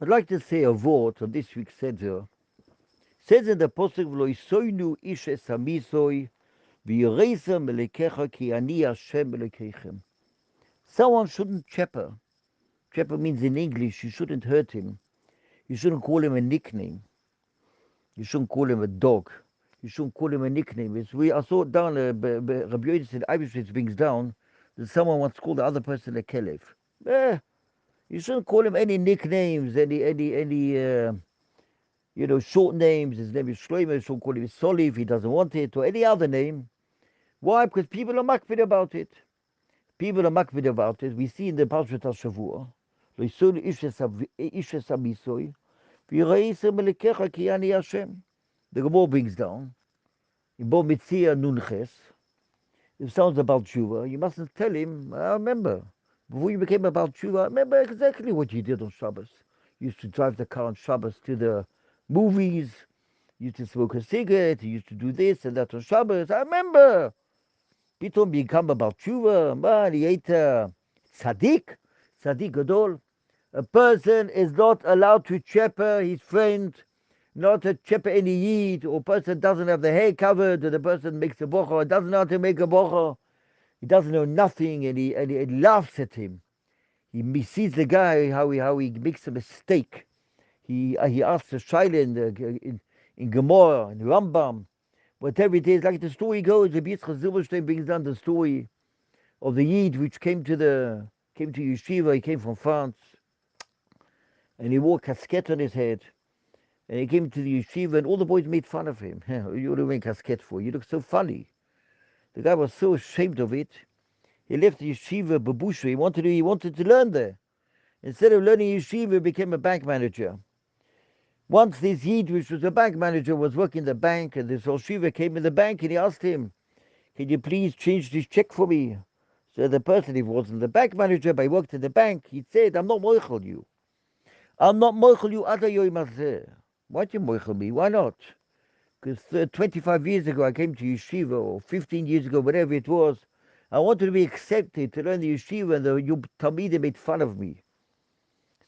I'd like to say a word on this week's Seder. Says in the Pasuk, V'lo isoinu ish es hamisoi, v'yireisa melekecha ki ani Hashem melekechem. Someone shouldn't chepper. Chepper means in English, you shouldn't hurt him. You shouldn't call him a nickname. You shouldn't call him a dog. You shouldn't call him a nickname. I saw it down, Rabbi Yoda said, Ibishwitz brings down that someone once called the other person a Kelev. You shouldn't call him any nicknames, any short names. His name is Shlomo. You shouldn't call him Soli if he doesn't want it, or any other name. Why? Because people are makpid about it. People are makpid about it. We see in the Parashat Hashavua, Loisol ish esamisoi, v'yireisa melekecha ki ani Hashem. The Gemara brings down, in Bo Mitzia Nunches, if someone's about Tshuva, you mustn't tell him, I remember, before you became about Tshuva, I remember exactly what you did on Shabbos. You used to drive the car on Shabbos to the movies, you used to smoke a cigarette, you used to do this and that on Shabbos. I remember. Pitome become about Tshuva, man, he ate tzaddik gadol. A person is not allowed to chepper his friend, not to chepper any yid, or a person doesn't have the hair covered, or the person makes a bocha, doesn't know how to make a bocha, he doesn't know nothing, and he laughs at him. He sees the guy, how he makes a mistake. He asks a shaila in Gemara, in Rambam, whatever it is, like the story goes, the Yitzchak Zilberstein brings down the story of the Yid which came to yeshiva. He came from France, and he wore a casket on his head, and he came to the yeshiva, and all the boys made fun of him. You don't wear a casket for? You look so funny. The guy was so ashamed of it. He left the yeshiva babusha. He wanted to learn there. Instead of learning yeshiva, he became a bank manager. Once this Yid, which was a bank manager, was working in the bank, and this yeshiva came in the bank, and he asked him, can you please change this check for me? So the person, if he wasn't the bank manager, but he worked in the bank, he said, I'm not moichel you. I'm not moichel you ada yoim hazeh. Why do you moichel me? Why not? Because 25 years ago, I came to yeshiva, or 15 years ago, whatever it was, I wanted to be accepted to learn the yeshiva, and the Talmidim made fun of me.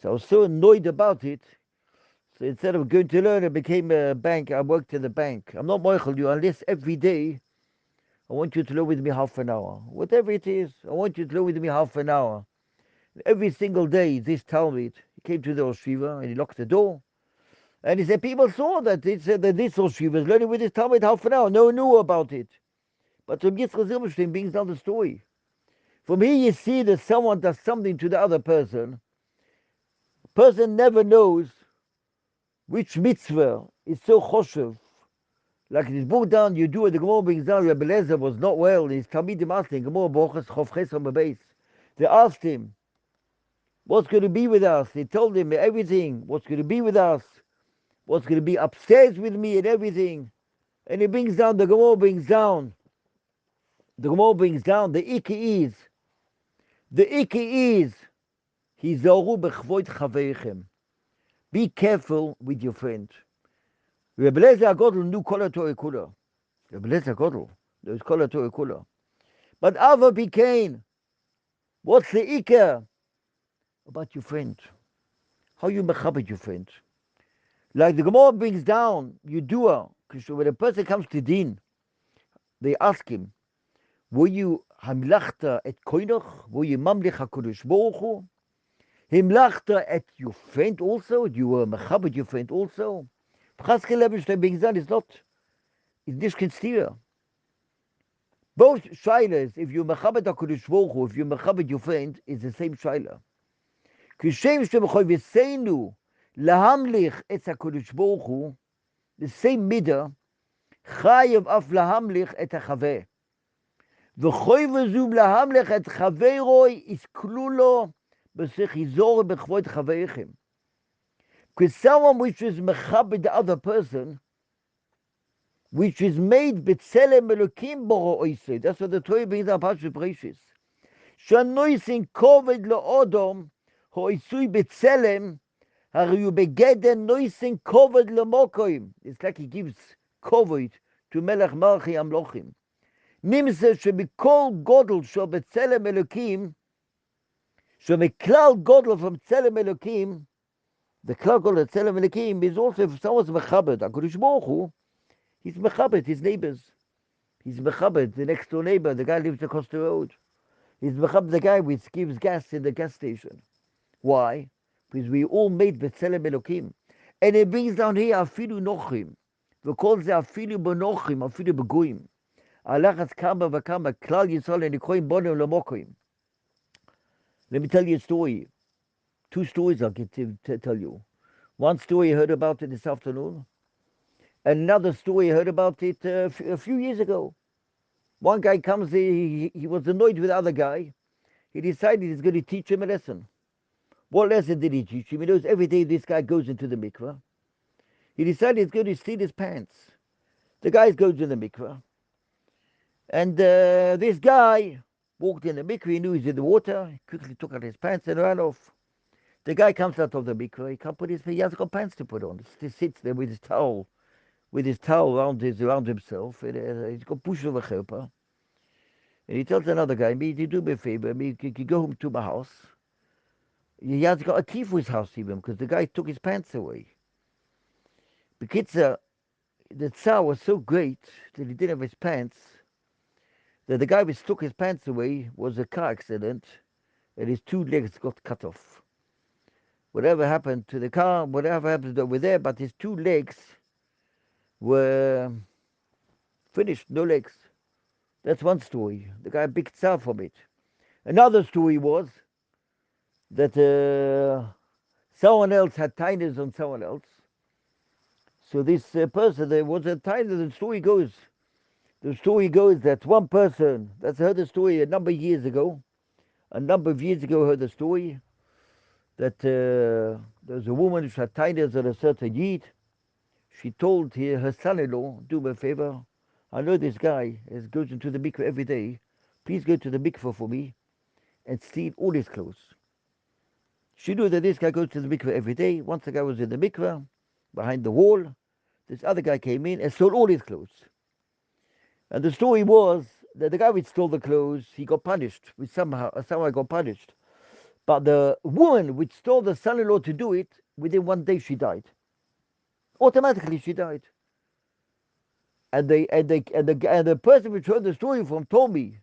So I was so annoyed about it. So instead of going to learn, I became a bank. I worked in the bank. I'm not moichel you unless every day I want you to learn with me half an hour. Whatever it is, I want you to learn with me half an hour. Every single day, this Talmud, he came to the yeshiva and he locked the door. And he said, people saw that this yeshiva is learning with this Talmud half an hour. No one knew about it. But from Yitzchak Zilberstein brings down the story. From here you see that someone does something to the other person. The person never knows which mitzvah is so choshev. Like in his book down, you do it, the Gemara brings down, Rebbe Lezer was not well, and his Talmidim asked him, Gemara Bochas Chof Ches on the base. They asked him, what's going to be with us? They told him everything, what's going to be with us, what's going to be upstairs with me and everything. And he brings down, the Gemara brings down, the Iki is, Hizaru bechvoit chaveichem. Be careful with your friend. Rebbe Lezer HaGodol knew Kol HaTorah Kula. Rebbe Lezer HaGodol knows Kol HaTorah Kula. But Ava became, what's the Iker? About your friend. How you mechabed your friend. Like the Gemara brings down, Yudua, because when a person comes to Din, they ask him, were you Hamlachta et Koinoch? Were you Mamlich HaKodesh Baruch Hu? Himlachta at your friend also? You were mechabed your friend also? Chaske Lebenstein brings down, it's not consider. Both shailas, if you mechabed HaKodesh Baruch Hu, if you mechabed your friend, is the same shaila. Kishem Shem Choyveseinu lahamlich et HaKodesh Baruch Hu, the same midah, chayev af lahamlich et HaChaveh. V'choyvezum lahamlich et Chaveiroi is klulo b'sechizor b'chvoit Chaveichem. Because someone which is mechabed the other person, which is made b'tzelem elokim boro oisei. That's what the Torah brings down Parshas Bereshis. Shanoisin koved leodom hoisui b'tzelem hariu begeden noisin koved lemokoim. It's like he gives koved to Melech Malchi Amlochim. Nimse shebikol godel sho b'tzelem elokim, shemeklau godel from tzelem elokim, The klal kol tzelem elikim is also if someone's mechabed, HaKadosh Baruch Hu, he's mechabed his neighbors. He's mechabed the next door neighbor, the guy lives across the road. He's mechabed the guy which gives gas in the gas station. Why? Because we all made b'tzelem elokim. And it brings down here afilu nochim. We call it afilu b'nochim, afilu b'goyim. Alachas kama v'kama, klal Yisrael and Nikoim bonim l'mokim. Let me tell you a story. Two stories I'll get to tell you. One story I heard about it this afternoon. Another story I heard about it a few years ago. One guy comes, he was annoyed with the other guy. He decided he's going to teach him a lesson. What lesson did he teach him? He knows every day this guy goes into the mikveh. He decided he's going to steal his pants. The guy goes in the mikveh. And this guy walked in the mikveh. He knew he's in the water. He quickly took out his pants and ran off. The guy comes out of the mikveh. He can't put he hasn't got pants to put on. He sits there with his towel around himself. And, he's got push of a chuppah. And he tells another guy, "Me, you do me a favor. Me, you go home to my house." He hasn't got a key for his house even because the guy took his pants away. Bekitzer, the tsar was so great that he didn't have his pants. That the guy which took his pants away was a car accident, and his two legs got cut off. Whatever happened to the car, whatever happened over there, but his two legs were finished, no legs. That's one story. The guy big tsar from it. Another story was that someone else had tinnitus on someone else. So this person, there was a tinnitus. The story goes that one person, that's heard the story a number of years ago. A number of years ago, I heard the story that there was a woman who had tinnitus on a certain yid. She told her son-in-law, "Do me a favor. I know this guy goes into the mikveh every day. Please go to the mikveh for me and steal all his clothes." She knew that this guy goes to the mikveh every day. Once the guy was in the mikveh, behind the wall, this other guy came in and stole all his clothes. And the story was that the guy which stole the clothes, he got punished. Somehow got punished. But the woman which stole the son-in-law to do it, within 1 day she died. Automatically she died. And the person which heard the story from told me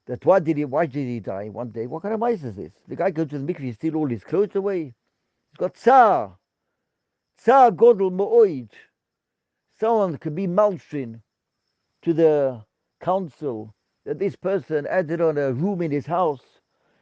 that why did he die 1 day? What kind of mice is this? The guy goes to the mikveh, he steal all his clothes away. He's got tsar godel mo'oid. Someone could be malshin to the council that this person added on a room in his house.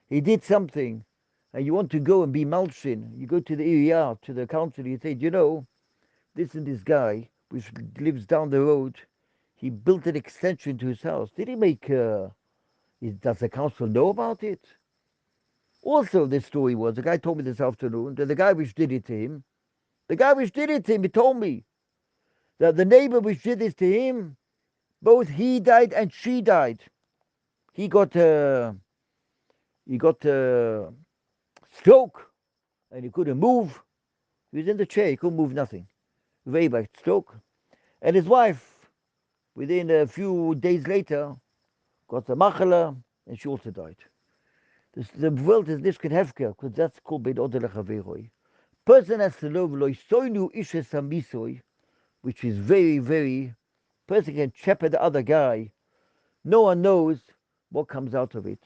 He did something, and you want to go and be malshin. You go to the area, to the council, you say, this and this guy, which lives down the road, he built an extension to his house. Did he make, does the council know about it? Also, this story was, the guy told me this afternoon, that the guy which did it to him, he told me that the neighbor which did this to him, both he died and she died. He got stroke, and he couldn't move. He was in the chair, he couldn't move nothing. Very bad stroke. And his wife, within a few days later, got the machala, and she also died. The world is nishkin hefker, because that's called bein odel lechaveroi. Person has to know v'lo yisoinu ishes hamisoi, which is very, very, person can shepherd the other guy. No one knows what comes out of it.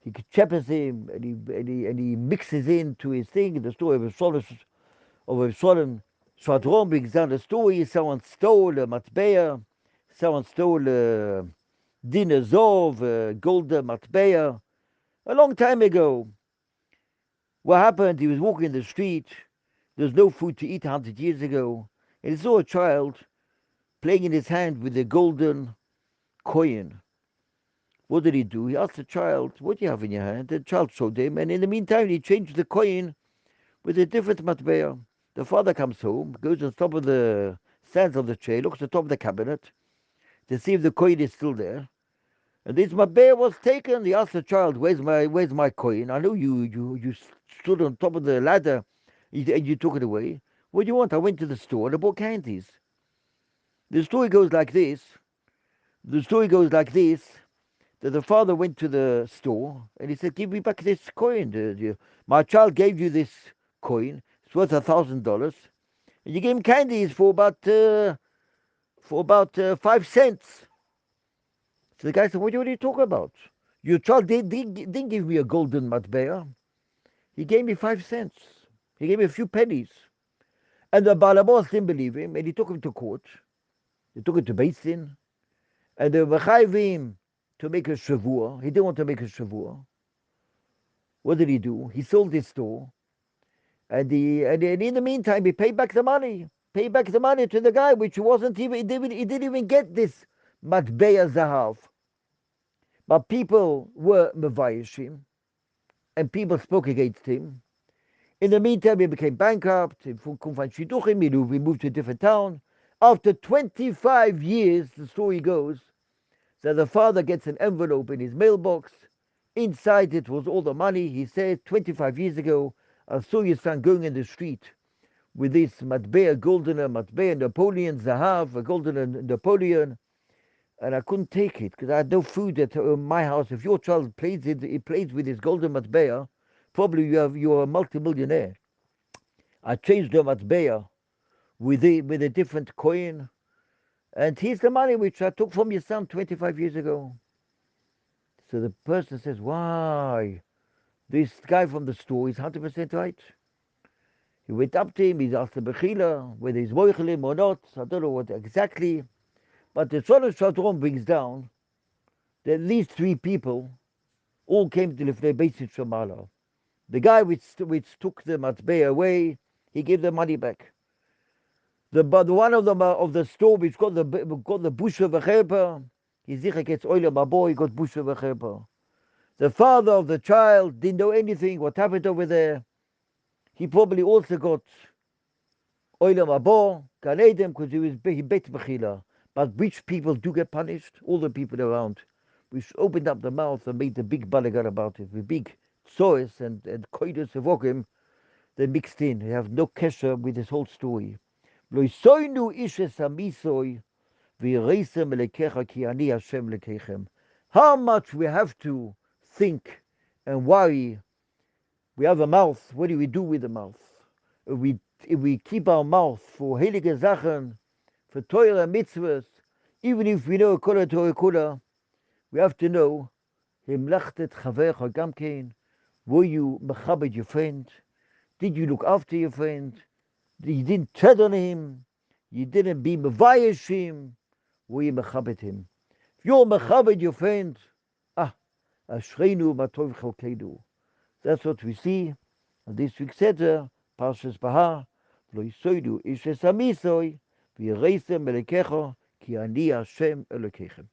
He shepherds him, and he mixes into his thing. The story of Shalom Shadron brings down the story. Someone stole a matbeya, someone stole a dinner zov, golden matbeya, a long time ago. What happened? He was walking in the street. There was no food to eat 100 years ago. And he saw a child playing in his hand with a golden coin. What did he do? He asked the child, "What do you have in your hand?" The child showed him. And in the meantime, he changed the coin with a different matbeya. The father comes home, goes to the top of stands on the chair, looks at the top of the cabinet to see if the coin is still there. And this matbeya was taken. He asked the child, where's my coin? I know you stood on top of the ladder and you took it away. What do you want? I went to the store and I bought candies. The story goes like this. That the father went to the store and he said, "Give me back this coin. My child gave you this coin It's worth $1,000. And you give him candies for about 5 cents. So the guy said, what are you talking about? Your child didn't give me a golden matbea. He gave me 5 cents. He gave me a few pennies. And the balabos didn't believe him, and he took him to court. They took him to Beit Din, and they were chayvim to make a shavua. He didn't want to make a shavua. What did he do? He sold his store, and in the meantime, he paid back the money. Paid back the money to the guy, which wasn't even, he didn't even get this matbea zahav. But people were mevayishim, and people spoke against him. In the meantime, he became bankrupt. He moved to a different town. After 25 years, the story goes, that the father gets an envelope in his mailbox. Inside it was all the money. He said, 25 years ago, I saw your son going in the street with this matbea, golden matbea, Napoleon, Zahav, a golden Napoleon, and I couldn't take it because I had no food at my house. If your child plays he plays with his golden matbea, probably you're a multimillionaire. I changed the matbea with a different coin, and here's the money which I took from your son 25 years ago. So the person says, why? This guy from the store is 100% right. He went up to him, he asked the Bechila whether he's moichelim or not. I don't know what exactly. But the Tzolot Shatron brings down that at least 3 people all came to Lifnei Beit Shamala. The guy which took the matbeh away, he gave the money back. The one of them of the store which got the busha v'chepa, he gets oil my boy, he got busha v'chepa. The father of the child didn't know anything what happened over there. He probably also got oil my boy, Gan Eden, because he bet bechila. But which people do get punished? All the people around, which opened up the mouth and made the big balagan about it, with big tsois and koidos evokim, they mixed in. They have no kesher with this whole story. Lo isoinu ishes amisoi v'yireisem elekecha ki ani Hashem lekechem. How much we have to think and worry. We have a mouth. What do we do with the mouth? If we keep our mouth for heilige Sachen, for Torah mitzvahs, even if we know Kol Torah Kula, we have to know, Himlachtet chavecha gamkein, were you mechabed your friend? Did you look after your friend? You didn't tread on him? You didn't be mevayesh him? Were you mechabed him? If you're mechabed your friend, ashreinu matov chalkeinu. That's what we see on this week's Seder, Parshas Bahar, Lo yisoidu ishes amisoi, v'yireisem elekecha, ki ani Hashem Elokechem.